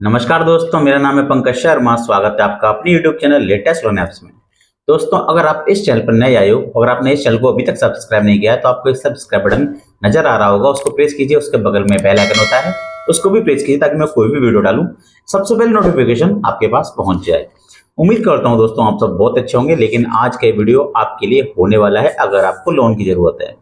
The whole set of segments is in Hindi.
नमस्कार दोस्तों, मेरा नाम है पंकज शर्मा। स्वागत है आपका अपनी YouTube channel latest loan apps में। दोस्तों, अगर आप इस चैनल पर नए आए हो, अगर आपने इस चैनल को अभी तक सब्सक्राइब नहीं किया है तो आपको एक सब्सक्राइब बटन नजर आ रहा होगा, उसको प्रेस कीजिए। उसके बगल में बेल आइकन होता है, उसको भी प्रेस कीजिए ताकि मैं कोई भी वीडियो डालूं सबसे पहले नोटिफिकेशन आपके पास पहुंच जाए। उम्मीद करता हूं दोस्तों आप सब बहुत अच्छे होंगे, लेकिन आज का वीडियो आपके लिए होने वाला है अगर आपको लोन की जरूरत है।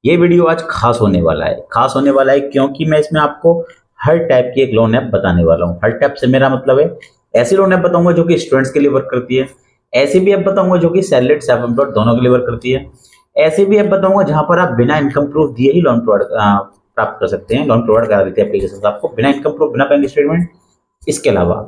ये वीडियो आज खास होने वाला है। खास होने वाला है क्योंकि मैं इसमें आपको हर टाइप की एक लोन ऐप बताने वाला हूँ। हर टाइप से मेरा मतलब है ऐसी लोन ऐप बताऊंगा जो कि स्टूडेंट्स के लिए वर्क करती है, ऐसी भी ऐप बताऊंगा जो कि सैलरीड सेल्फ एम्प्लॉयड दोनों के लिए वर्क करती है, ऐसी भी ऐप बताऊंगा जहां पर आप बिना इनकम प्रूफ दिए ही लोन प्राप्त कर सकते हैं। लोन प्रोवाइड करा देती है एप्लीकेशन आपको बिना इनकम प्रूफ, बिना बैंक स्टेटमेंट। इसके अलावा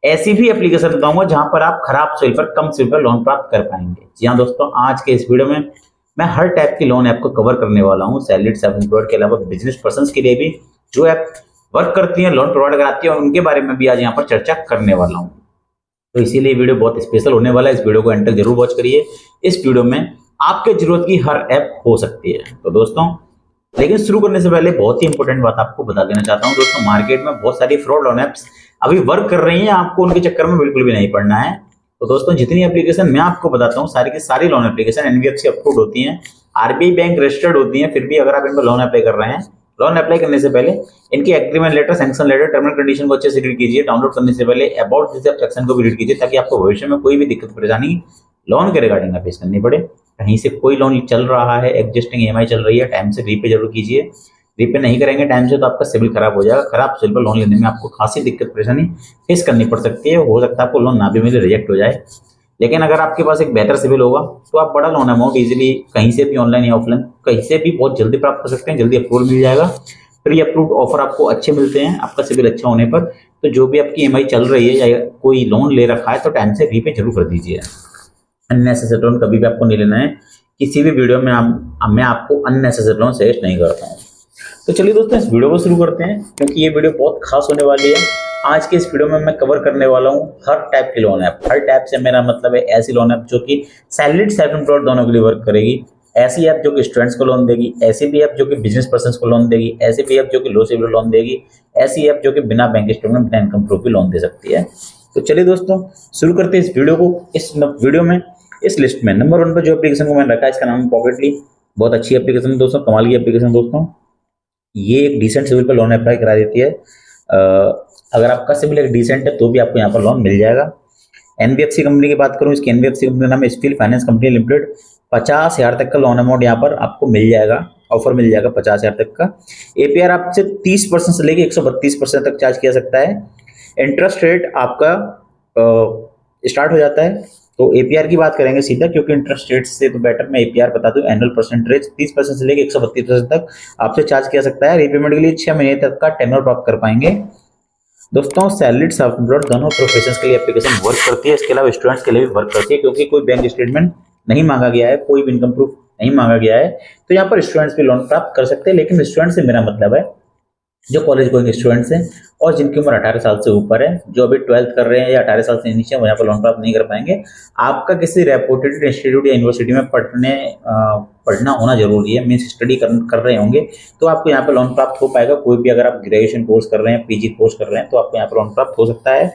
ऐसी भी एप्लीकेशन बताऊंगा जहां पर आप खराब सिविल पर कम सिविल पर लोन प्राप्त कर पाएंगे। जी हाँ दोस्तों, आज के इस वीडियो में मैं हर टाइप की लोन ऐप को कवर करने वाला हूँ। सैलरीड सेल्फ एम्प्लॉयड के अलावा बिजनेस पर्सन के लिए भी जो ऐप वर्क करती है, लोन प्रोवाइड कराती है, उनके बारे में भी आज यहाँ पर चर्चा करने वाला हूँ। तो इसीलिए वीडियो बहुत स्पेशल होने वाला है। इस वीडियो को एंड तक जरूर वॉच करिए। इस वीडियो में आपके जरूरत की हर ऐप हो सकती है। तो दोस्तों, लेकिन शुरू करने से पहले बहुत ही इंपॉर्टेंट बात आपको बता देना चाहता हूँ। दोस्तों, मार्केट में बहुत सारी फ्रॉड लोन ऐप्स अभी वर्क कर रही हैं, आपको उनके चक्कर में बिल्कुल भी नहीं पड़ना है। तो दोस्तों, जितनी एप्लीकेशन मैं आपको बताता हूँ सारी की सारी लोन एप्लीकेशन एनबीएफसी अप्रूव्ड होती हैं, आरबीआई बैंक रजिस्टर्ड होती हैं। फिर भी अगर आप इनमें लोन अप्लाई कर रहे हैं, लोन अप्लाई करने से पहले इनकी agreement letter, sanction letter, term and condition को अच्छे से रीड कीजिए। डाउनलोड करने से पहले अबाउट दिस सेक्शन को भी रीड कीजिए ताकि आपको भविष्य में कोई भी दिक्कत परेशानी लोन के रिगार्डिंग ना फेस करनी पड़े। कहीं से कोई लोन चल रहा है, एग्जिस्टिंग ईएमआई चल रही है, टाइम से रीपे जरूर कीजिए। रीपे नहीं करेंगे टाइम से तो आपका सिविल खराब हो जाएगा। खराब सिविल पर लोन लेने में आपको खासी दिक्कत परेशानी फेस करनी पड़ सकती है। हो सकता है आपको लोन ना भी मिले, रिजेक्ट हो जाए। लेकिन अगर आपके पास एक बेहतर सिविल होगा तो आप बड़ा लोन अमाउंट इजीली कहीं से भी, ऑनलाइन या ऑफलाइन, कहीं से भी बहुत जल्दी प्राप्त कर सकते हैं। जल्दी अप्रूवल मिल जाएगा। प्री अप्रूव्ड ऑफर आपको अच्छे मिलते हैं आपका सिविल अच्छा होने पर। तो जो भी आपकी ईएमआई चल रही है या कोई लोन ले रखा है तो टाइम से रीपे जरूर कर दीजिए। अननेसेसरी लोन कभी भी आपको नहीं लेना है। किसी भी वीडियो में मैं आपको अननेसेसरी लोन सजेस्ट नहीं करता हूँ। तो चलिए दोस्तों, इस वीडियो को शुरू करते हैं क्योंकि ये वीडियो बहुत खास होने वाली है। आज के इस वीडियो में मैं कवर करने वाला हूँ हर टाइप की लोन ऐप। हर टाइप से मेरा मतलब है ऐसी लोन ऐप जो कि सैलरीड सेल्फ एम्प्लॉयड दोनों के लिए वर्क करेगी, ऐसी ऐप जो कि स्टूडेंट्स को लोन देगी, ऐसी भी ऐप जो कि बिजनेस पर्सन को लोन देगी, ऐसी भी ऐप जो कि लो सिविल लोन देगी, ऐसी ऐप जो कि बिना बैंक स्टेटमेंट, बिना इनकम प्रूफ भी लोन दे सकती है। तो चलिए दोस्तों, शुरू करते हैं इस वीडियो को। इस वीडियो में इस लिस्ट में नंबर 1 पर जो एप्लीकेशन को मैंने रखा है इसका नाम है पॉकेटली। बहुत अच्छी एप्लीकेशन है दोस्तों, कमाल की एप्लीकेशन दोस्तों। ये एक डिसेंट सिविल पर लोन अप्लाई करा देती है। अगर आपका सिविल एक डिसेंट है तो भी आपको यहाँ पर लोन मिल जाएगा। एनबीएफसी कंपनी की बात करूँ, इसकी एनबीएफसी कंपनी का नाम है स्टील फाइनेंस कंपनी लिमिटेड। 50,000 तक का लोन अमाउंट यहाँ पर आपको मिल जाएगा, ऑफर मिल जाएगा 50,000 तक का। एपीआर आपसे 30% से लेकर 132% तक चार्ज किया सकता है। इंटरेस्ट रेट आपका स्टार्ट हो जाता है। तो एपीआर की बात करेंगे सीधा, क्योंकि इंटरेस्ट रेट से तो बेटर मैं एपीआर बता दूं। एनुअल परसेंटेज 30% से लेकर 132% तक आपसे चार्ज किया सकता है। रीपेमेंट के लिए 6 महीने तक का टेन्योर प्राप्त कर पाएंगे। दोस्तों, सैलरीड सेल्फ एम्प्लॉयड दोनों प्रोफेशंस के लिए एप्लीकेशन वर्क करती है। इसके अलावा स्टूडेंट्स के लिए भी वर्क करती है, क्योंकि कोई बैंक स्टेटमेंट नहीं मांगा गया है, कोई भी इनकम प्रूफ नहीं मांगा गया है। तो यहाँ पर स्टूडेंट्स भी लोन प्राप्त कर सकते हैं। लेकिन स्टूडेंट से मेरा मतलब है जो कॉलेज गोइंग स्टूडेंट्स हैं और जिनकी उम्र 18 साल से ऊपर है, जो अभी 12th कर रहे हैं या 18 साल से नीचे, वो यहाँ पर लोन प्राप्त नहीं कर पाएंगे। आपका किसी रेपुटेड इंस्टीट्यूट या यूनिवर्सिटी में पढ़ना होना जरूरी है, मीन्स स्टडी कर रहे होंगे तो आपको यहाँ पर लोन प्राप्त हो पाएगा। कोई भी अगर आप ग्रेजुएशन कोर्स कर रहे हैं, पीजी कोर्स कर रहे हैं, तो आपको यहाँ पर लोन प्राप्त हो सकता है।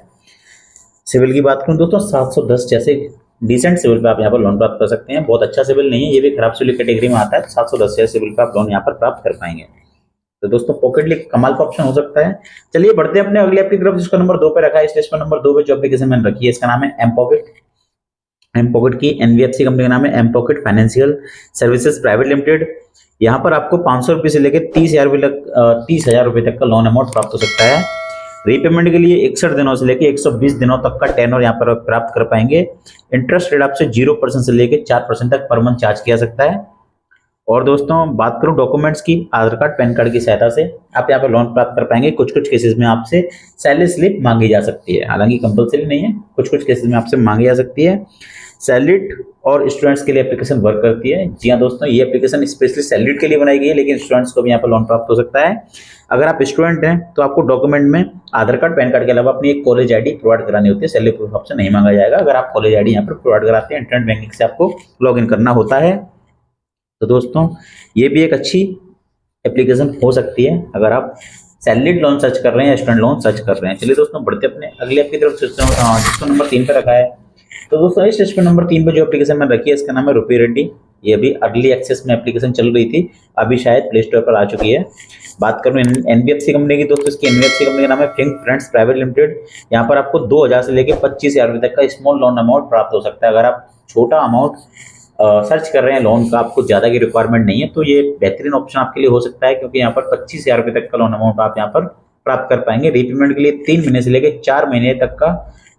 सिविल की बात करूँ दोस्तों, 710 जैसे डिसेंट सिविल पे आप यहाँ पर लोन प्राप्त कर सकते हैं। बहुत अच्छा सिविल नहीं है, ये भी खराब सिविल कैटेगरी में आता है। 710 जैसे सिविल पे आप लोन यहाँ पर प्राप्त कर पाएंगे। तो दोस्तों, पॉकेटली कमाल का ऑप्शन हो सकता है। चलिए बढ़ते हैं अपने अगले ऐप की तरफ, जिसका नंबर 2 पे रखा है इस लिस्ट पर। नंबर 2 पे जो एप्लीकेशन मैंने रखी है इसका नाम है एम पॉकेट। एम पॉकेट की एनबीएफसी कंपनी का नाम है M pocket financial services private limited. यहाँ पर आपको 500 रुपये से लेकर 30,000 रुपये तक का लोन अमाउंट प्राप्त हो सकता है। रीपेमेंट के लिए 61 दिनों से लेकर 120 दिनों तक का टेन्योर यहाँ पर प्राप्त कर पाएंगे। इंटरेस्ट रेट आपसे 0% से लेकर 4% तक पर मंथ चार्ज किया सकता है। और दोस्तों, बात करूं डॉक्यूमेंट्स की, आधार कार्ड, पैन कार्ड की सहायता से आप यहाँ पर लोन प्राप्त कर पाएंगे। कुछ कुछ केसेस में आपसे सैलरी स्लिप मांगी जा सकती है, हालांकि कंपलसरी नहीं है, कुछ कुछ केसेस में आपसे मांगी जा सकती है। सैलरीड और स्टूडेंट्स के लिए एप्लीकेशन वर्क करती है। जी हाँ दोस्तों, ये एप्लीकेशन स्पेशली सैलरीड के लिए बनाई गई है, लेकिन स्टूडेंट्स को भी यहाँ पर लोन प्राप्त हो सकता है। अगर आप स्टूडेंट हैं तो आपको डॉक्यूमेंट में आधार कार्ड, पैन कार्ड के अलावा अपनी एक कॉलेज आईडी प्रोवाइड करानी होती है। सैलरी प्रूफ आपसे नहीं मांगा जाएगा। अगर आप कॉलेज आईडी यहाँ पर प्रोवाइड कराते हैं, इंटरनेट बैंकिंग से आपको लॉग इन करना होता है। तो दोस्तों, ये भी एक अच्छी एप्लीकेशन हो सकती है अगर आप सैलरीड लोन सर्च कर रहे हैं या स्टूडेंट लोन सर्च कर रहे हैं। चलिए दोस्तों बढ़ते अपने अगले ऐप की तरफ। जिसको नंबर 3 पे रखा है, तो दोस्तों इस लिस्ट पे नंबर 3 पे जो एप्लीकेशन मैंने रखी है इसका नाम है रुपी रेड्डी। ये अभी अर्ली एक्सेस में एप्लीकेशन चल रही थी, अभी शायद प्ले स्टोर पर आ चुकी है। बात करूँ एनबीएफसी कंपनी की, दोस्तों इसकी एनबीएफसी कंपनी का नाम है थिंक फ्रेंड्स प्राइवेट लिमिटेड। यहाँ पर आपको 2000 से लेकर 25,000 रुपये तक का स्मॉल लोन अमाउंट प्राप्त हो सकता है। अगर आप छोटा अमाउंट सर्च कर रहे हैं लोन का, आपको ज़्यादा की रिक्वायरमेंट नहीं है, तो ये बेहतरीन ऑप्शन आपके लिए हो सकता है, क्योंकि यहाँ पर 25,000 रुपये तक का लोन अमाउंट आप यहाँ पर प्राप्त कर पाएंगे। रीपेमेंट के लिए 3 महीने से लेकर 4 महीने तक का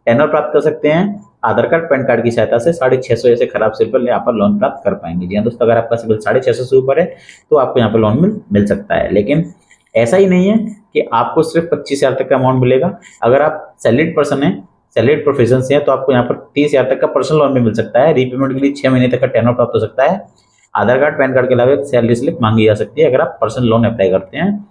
टेनर प्राप्त कर सकते हैं। आधार कार्ड पैन कार्ड की सहायता से 650 जैसे खराब सिविल पर यहाँ पर लोन प्राप्त कर पाएंगे। जी हाँ दोस्तों, अगर आपका सिविल 650 से ऊपर है तो आपको यहाँ पर लोन मिल सकता है। लेकिन ऐसा ही नहीं है कि आपको सिर्फ 25,000 तक का अमाउंट मिलेगा। अगर आप सैलरीड पर्सन है, सैलरीड प्रोफेशन से है, तो आपको यहाँ पर 30,000 तक का पर्सनल लोन भी मिल सकता है। रीपेमेंट के लिए 6 महीने तक का टेनर प्राप्त हो सकता है। आधार कार्ड पैन कार्ड के अलावा एक सैलरी स्लिप मांगी जा सकती है अगर आप पर्सनल लोन अप्लाई करते हैं।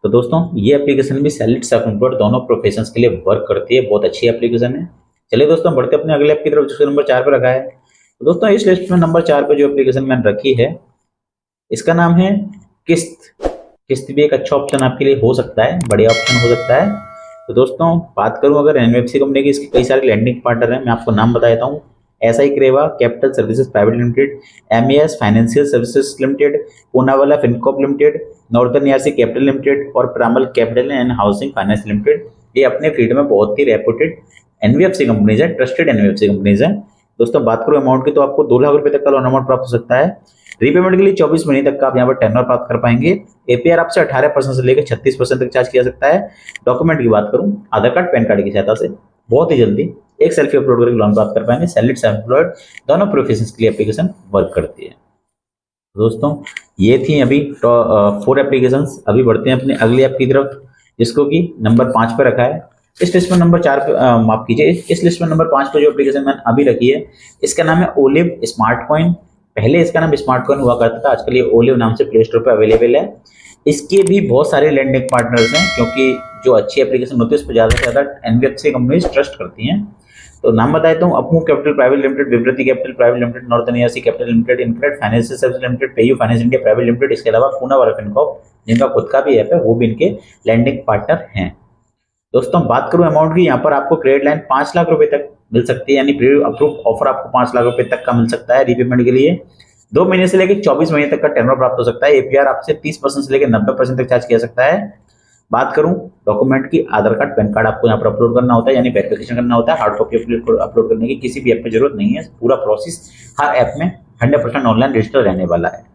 तो दोस्तों ये एप्लीकेशन भी सैलरीड सेल्फ एम्प्लॉयड दोनों प्रोफेशंस के लिए वर्क करती है, बहुत अच्छी एप्लीकेशन है। चलिए दोस्तों बढ़ते अपने अगले ऐप की तरफ, जिसको नंबर 4 पे रखा है। तो दोस्तों इस लिस्ट में नंबर 4 पे जो एप्लीकेशन मैंने रखी है इसका नाम है किस्त। किस्त भी एक अच्छा ऑप्शन आपके लिए हो सकता है, बढ़िया ऑप्शन हो सकता है। तो दोस्तों बात करूं अगर एनबीएफसी कंपनी की, इसके कई सारे लैंडिंग पार्टनर हैं, मैं आपको नाम बता देता हूं। SI Creva capital services private limited, MAS financial services limited, Poonawalla Fincorp limited, northern ERC capital limited और Piramal capital and housing finance limited. ये अपने फील्ड में बहुत ही रेपुटेड एनबीएफसी कंपनीज है, ट्रस्टेड एनबीएफसी कंपनीज है। दोस्तों बात करूं अमाउंट की, तो आपको 2 लाख रुपए तक का लोन अमाउंट प्राप्त हो सकता है। रीपेमेंट के लिए 24 महीने तक का आप यहाँ पर टेनर प्राप्त कर पाएंगे। एपीआर आपसे 18% से लेकर 36% तक चार्ज किया सकता है। डॉक्यूमेंट की बात करूं, आधार कार्ड पैन कार्ड की सहायता से बहुत ही जल्दी एक सेल्फी अपलोड करके लोन प्राप्त कर पाएंगे। सैलरीड सेल्फ एम्प्लॉयड दोनों प्रोफेशंस के लिए एप्लीकेशन वर्क करती है। दोस्तों ये थी अभी 4 एप्लीकेशंस। अभी बढ़ते हैं अपने अगली ऐप की तरफ, जिसको कि नंबर 5 पे रखा है। इस लिस्ट में नंबर 4 पे माफ कीजिए, इस लिस्ट में नंबर 5 पे जो एप्लीकेशन मैंने अभी रखी है इसका नाम है ओलिव स्मार्ट कॉइन। पहले इसका नाम स्मार्ट कॉइन हुआ करता था, आजकल ये ओलिव नाम से प्ले स्टोर पर अवेलेबल है। इसके भी बहुत सारे लैंडिंग पार्टनर्स हैं, क्योंकि जो अच्छी एप्लीकेशन होती है उस पर ज़्यादा से ज़्यादा एनबीएफसी कंपनीज ट्रस्ट करती हैं। तो नाम बताता हूँ, अपमू कैपिटल प्राइवेट लिमिटेड, विभ्रति capital private limited, northern ERC capital limited, InCred financial service limited, PayU finance India private limited. इसके अलावा पूनावाला फिनकॉप, जिनका खुद का भी ऐप है, वो भी इनके लैंडिंग पार्टनर हैं। दोस्तों बात करूं अमाउंट की, यहाँ पर आपको क्रेडिट लाइन 5 लाख रुपए तक मिल सकती है, यानी प्री अप्रूव ऑफर आपको 5 लाख रुपए तक का मिल सकता है। रीपेमेंट के लिए 2 महीने से लेकर 24 महीने तक का टेनर प्राप्त हो सकता है। एपीआर आपसे 30% से लेकर 90% तक चार्ज किया सकता है। बात करूं डॉक्यूमेंट की, आधार कार्ड पैन कार्ड आपको यहाँ पर अपलोड करना होता है, यानी वेरिफिकेशन करना होता है। हार्ड कॉपी अपलोड करने की किसी भी ऐप पर जरूरत नहीं है। पूरा प्रोसेस हर ऐप में 100% ऑनलाइन रजिस्टर रहने वाला है।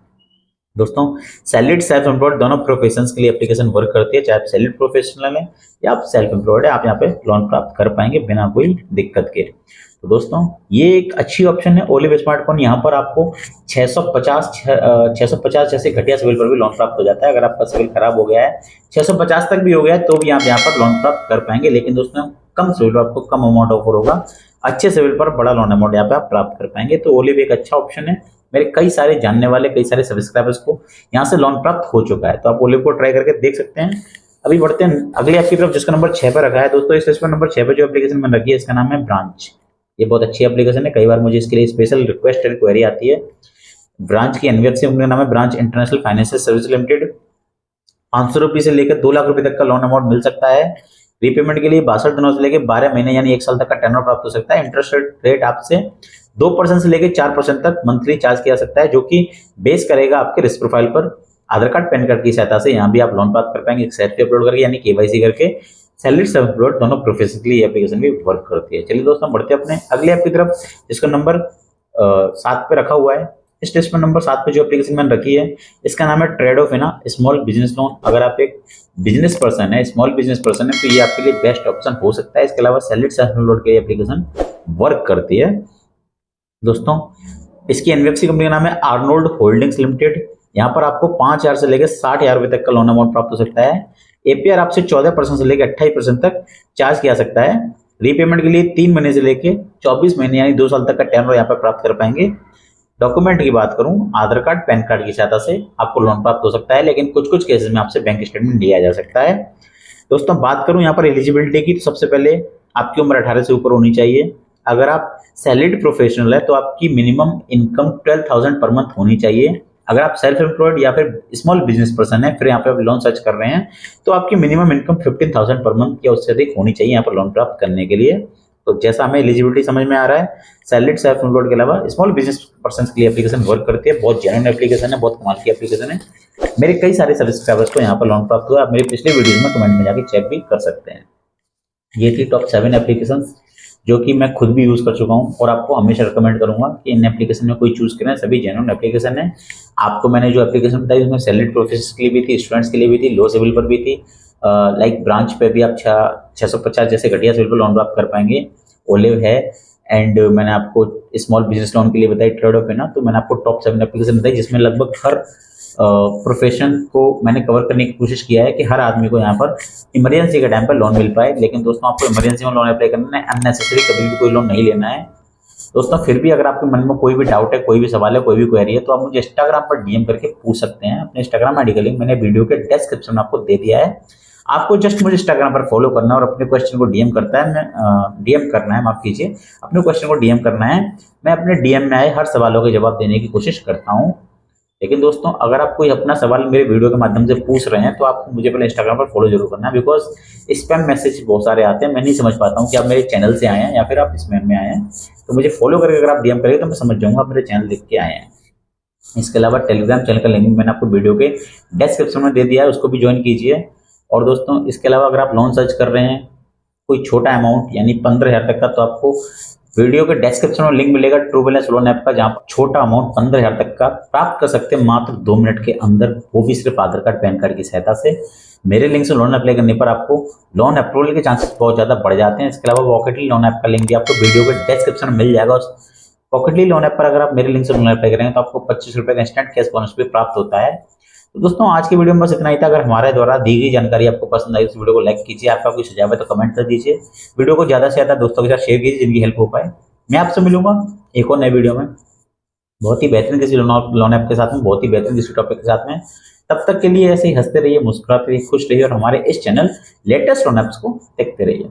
दोस्तों सैलरीड सेल्फ एम्प्लॉयड दोनों प्रोफेशंस के लिए एप्लीकेशन वर्क करती है, चाहे आप सैलरीड प्रोफेशनल हैं या आप सेल्फ एम्प्लॉयड है, आप यहाँ पे लोन प्राप्त कर पाएंगे बिना कोई दिक्कत के। तो दोस्तों ये एक अच्छी ऑप्शन है ओलिव स्मार्ट कॉइन। यहाँ पर आपको 650 जैसे घटिया सिविल पर भी लोन प्राप्त हो जाता है। अगर आपका सिविल खराब हो गया है, 650 तक भी हो गया है, तो भी आप यहाँ पर लोन प्राप्त कर पाएंगे। लेकिन दोस्तों कम सिविल पर आपको कम अमाउंट ऑफर होगा, अच्छे सिविल पर बड़ा लोन अमाउंट यहाँ पे आप प्राप्त कर पाएंगे। तो ओलिव एक अच्छा ऑप्शन है। मेरे कई सारे जानने वाले, कई सारे सब्सक्राइबर्स को यहाँ से लोन प्राप्त हो चुका है, तो आप ओलिव को ट्राई करके देख सकते हैं। अभी बढ़ते हैं अगले ऐप की तरफ, जिसका नंबर 6 पर रखा है। दोस्तों इस लिस्ट में नंबर 6 पर जो एप्लीकेशन मैंने रखी है इसका नाम है ब्रांच। ये बहुत अच्छी एप्लीकेशन है, कई बार मुझे इसके लिए स्पेशल रिक्वेस्ट और क्वेरी आती है। ब्रांच की एनबीएफसी कंपनी का नाम है branch international financial service limited. 500 रुपये से लेकर 2 लाख रुपए तक का लोन अमाउंट मिल सकता है। रीपेमेंट के लिए 62 दिनों से लेकर 12 महीने यानी 1 साल तक का टेनर प्राप्त हो सकता है। इंटरेस्ट रेट आपसे 2% से लेकर 4% तक मंथली चार्ज किया सकता है, जो कि बेस करेगा आपके रिस्क प्रोफाइल पर। आधार कार्ड पैन कार्ड की सहायता से यहाँ भी आप लोन प्राप्त कर पाएंगे, एक सेल्फी अपलोड करके यानी केवाईसी करके। सैलरीड सेल्फ एम्प्लॉयड दोनों प्रोफेशनली एप्लीकेशन भी वर्क करती है। चलिए दोस्तों बढ़ते हैं अपने अगले ऐप की तरफ, जिसका नंबर 7 पे रखा हुआ है। इस लिस्ट में नंबर 7 पे जो एप्लीकेशन मैंने रखी है इसका नाम है ट्रेड ऑफ ना स्मॉल बिजनेस लोन। अगर आप एक बिजनेस पर्सन है, स्मॉल बिजनेस पर्सन है, तो ये आपके लिए बेस्ट ऑप्शन हो सकता है। इसके अलावा सैलरीड सेल्फ एम्प्लॉयड के एप्लीकेशन वर्क करती है। दोस्तों इसकी एनबीएफसी कंपनी का नाम है आर्नोल्ड होल्डिंग्स लिमिटेड। यहाँ पर आपको 5,000 से लेकर 60,000 रुपए तक का लोन अमाउंट प्राप्त हो सकता है। एपीआर आपसे 14% से लेकर 28% तक चार्ज किया सकता है। रीपेमेंट के लिए 3 महीने से लेकर 24 महीने यानी 2 साल तक का टेनर यहाँ पर प्राप्त कर पाएंगे। डॉक्यूमेंट की बात करूं, आधार कार्ड पैन कार्ड की सहायता से आपको लोन प्राप्त हो सकता है, लेकिन कुछ कुछ केसेस में आपसे बैंक स्टेटमेंट लिया जा सकता है। दोस्तों बात करूं यहाँ पर एलिजिबिलिटी की, तो सबसे पहले आपकी उम्र 18 से ऊपर होनी चाहिए। अगर आप सैलरीड प्रोफेशनल है तो आपकी मिनिमम इनकम 12,000 पर मंथ होनी चाहिए। अगर आप सेल्फ एम्प्लॉयड या फिर स्मॉल बिजनेस पर्सन है, फिर यहाँ पे आप लोन सर्च कर रहे हैं, तो आपकी मिनिमम इनकम 15,000 पर मंथ या उससे अधिक होनी चाहिए यहाँ पर लोन प्राप्त करने के लिए। तो जैसा हमें एलिजिबिलिटी समझ में आ रहा है, सैलरीड सेल्फ एम्प्लॉयड के अलावा स्मॉल बिजनेस पर्सन के लिए एप्लीकेशन वर्क करती है। बहुत जेन्युइन एप्लीकेशन है, बहुत कमाल की एप्लीकेशन है। मेरे कई सारे सब्सक्राइबर्स को यहाँ पर लोन प्राप्त हुआ। आप मेरी पिछले वीडियोज में कमेंट में जाके चेक भी कर सकते हैं। ये थी टॉप 7 एप्लीकेशन जो कि मैं खुद भी यूज़ कर चुका हूँ और आपको हमेशा रिकमेंड करूंगा कि इन एप्लीकेशन में कोई चूज़ करें। सभी जेन्युइन एप्लीकेशन है। आपको मैंने जो एप्लीकेशन बताई उसमें सैलरीड प्रोफेशनल्स के लिए भी थी, स्टूडेंट्स के लिए भी थी, लो सिविल पर भी थी। लाइक ब्रांच पे भी आप 650 जैसे घटिया सिविल पर लोन प्राप्त कर पाएंगे। ओलिव है, एंड मैंने आपको स्मॉल बिजनेस लोन के लिए बताई ट्रेडऑफ है ना। तो मैंने आपको टॉप 7 एप्लीकेशन बताई जिसमें लगभग हर प्रोफेशन को मैंने कवर करने की कोशिश किया है कि हर आदमी को यहाँ पर इमरजेंसी के टाइम पर लोन मिल पाए। लेकिन दोस्तों आपको इमरजेंसी में लोन अप्लाई करना है, अननेसेसरी कभी भी कोई लोन नहीं लेना है। दोस्तों फिर भी अगर आपके मन में कोई भी डाउट है, कोई भी सवाल है, कोई भी क्वेरी है, तो आप मुझे इंस्टाग्राम पर डीएम करके पूछ सकते हैं। अपने इंस्टाग्राम आईडी का लिंक मैंने वीडियो के डिस्क्रिप्शन में आपको दे दिया है। आपको जस्ट मुझे इंस्टाग्राम पर फॉलो करना है और अपने क्वेश्चन को डीएम करना है, माफ कीजिए, अपने क्वेश्चन को डीएम करना है। मैं अपने डीएम में आए हर सवालों के जवाब देने की कोशिश करता हूँ। लेकिन दोस्तों अगर आप कोई अपना सवाल मेरे वीडियो के माध्यम से पूछ रहे हैं तो आपको मुझे पहले इंस्टाग्राम पर फॉलो जरूर करना है, बिकॉज स्पैम मैसेज बहुत सारे आते हैं। मैं नहीं समझ पाता हूँ कि आप मेरे चैनल से आए हैं या फिर आप स्पैम में आए हैं। तो मुझे फॉलो करके अगर आप डीएम करेंगे तो मैं समझ जाऊंगा आप मेरे चैनल देख के आए हैं। इसके अलावा टेलीग्राम चैनल का लिंक मैंने आपको वीडियो के डिस्क्रिप्शन में दे दिया है, उसको भी ज्वाइन कीजिए। और दोस्तों इसके अलावा अगर आप लोन सर्च कर रहे हैं कोई छोटा अमाउंट यानी 15,000 तक का, तो आपको वीडियो के डिस्क्रिप्शन में लिंक मिलेगा ट्रू बैलेंस लोन ऐप का, जहां पर छोटा अमाउंट 15,000 तक का प्राप्त कर सकते हैं मात्र 2 मिनट के अंदर, वो भी सिर्फ आधार कार्ड पैन कार्ड की सहायता से। मेरे लिंक से लोन अप्लाई करने पर आपको लोन अप्रूवल के चांसेस बहुत ज्यादा बढ़ जाते हैं। इसके अलावा पॉकेटली लोन ऐप का लिंक भी आपको वीडियो के डिस्क्रिप्शन में मिल जाएगा। उस पॉकेटली लोन ऐप पर अगर आप मेरे लिंक से लोन अप्लाई करेंगे तो आपको 25 रुपये का इंस्टेंट कैश बोनस भी प्राप्त होता है। तो दोस्तों आज की वीडियो में बस इतना ही था। अगर हमारे द्वारा दी गई जानकारी आपको पसंद आई तो वीडियो को लाइक कीजिए। आपका कोई सुझाव है तो कमेंट कर दीजिए। वीडियो को ज्यादा से ज्यादा दोस्तों के साथ शेयर कीजिए जिनकी हेल्प हो पाए। मैं आपसे मिलूंगा एक और नए वीडियो में बहुत ही बेहतरीन किसी लोन ऐप के साथ में, बहुत ही बेहतरीन किसी टॉपिक के साथ में। तब तक के लिए ऐसे ही हंसते रहिए, मुस्कुराते रहिए, खुश रहिए और हमारे इस चैनल लेटेस्ट लोन ऐप्स को देखते रहिए।